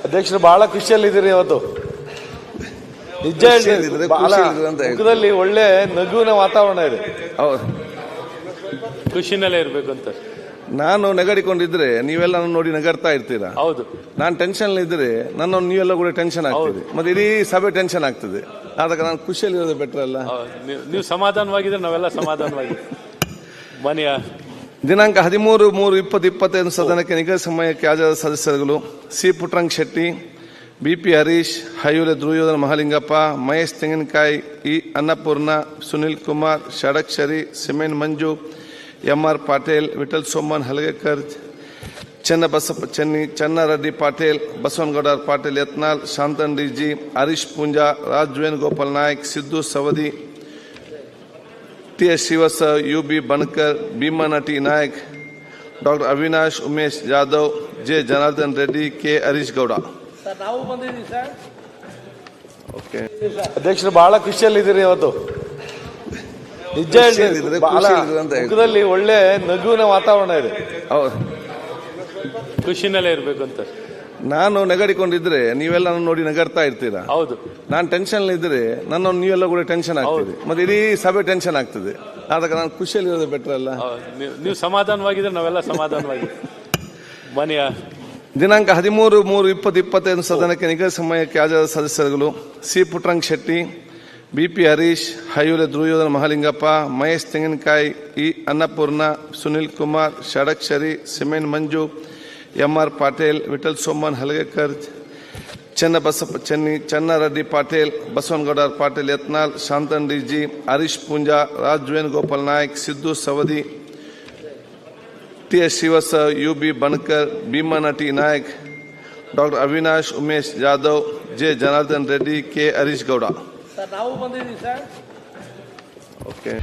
ಅಧ್ಯಕ್ಷರು ಬಹಳ ಖುಷಿಯಲ್ಲಿದ್ದೀರಿ ಇವತ್ತು. ನಿಜ ಹೇಳಿದ್ರೆ ಮುಖದಲ್ಲಿ ಒಳ್ಳೆ ನಗುವಿನ ವಾತಾವರಣ ಇದೆ. ಖುಷಿನಲ್ಲೇ ಇರ್ಬೇಕು ಅಂತ. ನಾನು ನಗಡಿಕೊಂಡಿದ್ರೆ ನೀವೆಲ್ಲ ನನ್ನ ನೋಡಿ ನಗರ್ತಾ ಇರ್ತೀರಾ. ಹೌದು. ನಾನು ಟೆನ್ಷನ್ ಇದ್ರೆ ನನ್ನ ನೀವೆಲ್ಲ ಕೂಡ ಟೆನ್ಷನ್ ಆಗ್ತದೆ, ಮತ್ತೆ ಇಡೀ ಸಭೆ ಟೆನ್ಷನ್ ಆಗ್ತದೆ. ಆದಾಗ ನಾನು ಖುಷಿಯಲ್ಲಿ ಇರೋದು ಬೆಟರ್ ಅಲ್ಲ. ನೀವು ಸಮಾಧಾನವಾಗಿದ್ರೆ ನಾವೆಲ್ಲ ಸಮಾಧಾನವಾಗಿ ಮನೆಯ ದಿನಾಂಕ 13/3/2025 ಸದನಕ್ಕೆ ನಿಗದಿತ ಸಮಯಕ್ಕೆ ಹಾಜರಾದ ಸದಸ್ಯರುಗಳು C Puttarang Shetty, BP Harish, Aihole Duryodhana Mahalingappa, Mahesh Tenginakai, E Annapurna, Sunil Kumar, Shadakshari, ಸಿಮೆನ್ Manju, MR Patil, Vithal Soman Halagekar, Chennabasappa Chenni, Channareddy Patil, Basanagouda Patil Yatnal, Shantan DG, Harish Poonja, Raj Venugopal Nayak, Siddu Savadi, TS. Srivatsa, UB. Banakar, Bhimanna T Nayak, doctor Avinash, Umesh Jadhav, J. Janardhan Reddy, K. Harish Gowda. Okay ಅಧ್ಯಕ್ಷರು ಬಹಳ ಖುಷಿಯಲ್ಲಿದ್ದೀರಿ ಇವತ್ತು. ನಿಜ ಹೇಳಿದ್ರೆ ಮುಖದಲ್ಲಿ ಒಳ್ಳೆ ನಗುವಿನ ವಾತಾವರಣ ಇದೆ. ಖುಷಿನಲ್ಲೇ ಇರ್ಬೇಕು ಅಂತ. ನಾನು ನಗಡಿಕೊಂಡಿದ್ರೆ ನೀವೆಲ್ಲ ನನ್ನ ನೋಡಿ ನಗರ್ತಾ ಇರ್ತೀರಾ. ಹೌದು. ನಾನು ಟೆನ್ಷನ್ ಇದ್ರೆ ನನ್ನ ನೀವೆಲ್ಲ ಕೂಡ ಟೆನ್ಷನ್ ಆಗ್ತದೆ, ಮತ್ತೆ ಇಡೀ ಸಭೆ ಟೆನ್ಷನ್ ಆಗ್ತದೆ. ಆದಾಗ ನಾನು ಖುಷಿಯಲ್ಲಿ ಇರೋದು ಬೆಟರ್ ಅಲ್ಲ. ನೀವು ಸಮಾಧಾನವಾಗಿದ್ರೆ ನಾವೆಲ್ಲ ಸಮಾಧಾನವಾಗಿ ಮನೆಯ ದಿನಾಂಕ 13/3/2025 ಸದನಕ್ಕೆ ನಿಗದಿತ ಸಮಯಕ್ಕೆ ಹಾಜರಾದ ಸದಸ್ಯರುಗಳು C Puttarang Shetty, BP Harish, Aihole Duryodhana Mahalingappa, Mahesh Tenginakai, E Annapurna, Sunil Kumar, Shadakshari, ಸಿಮೆನ್ Manju, MR Patil, Vithal Soman Halagekar, Chennabasappa Chenni, Channareddy Patil, Basanagouda Patil Yatnal, Shantan DG, Harish Poonja, Raj Venugopal Nayak, Siddu Savadi, TS. Srivatsa, UB. Banakar, Bhimanna T Nayak, doctor Avinash, Umesh Jadhav, J. Janardhan Reddy, K. Harish Gowda. ನಾವು ಬಂದಿದ್ದೀವಿ ಸರ್. ಓಕೆ.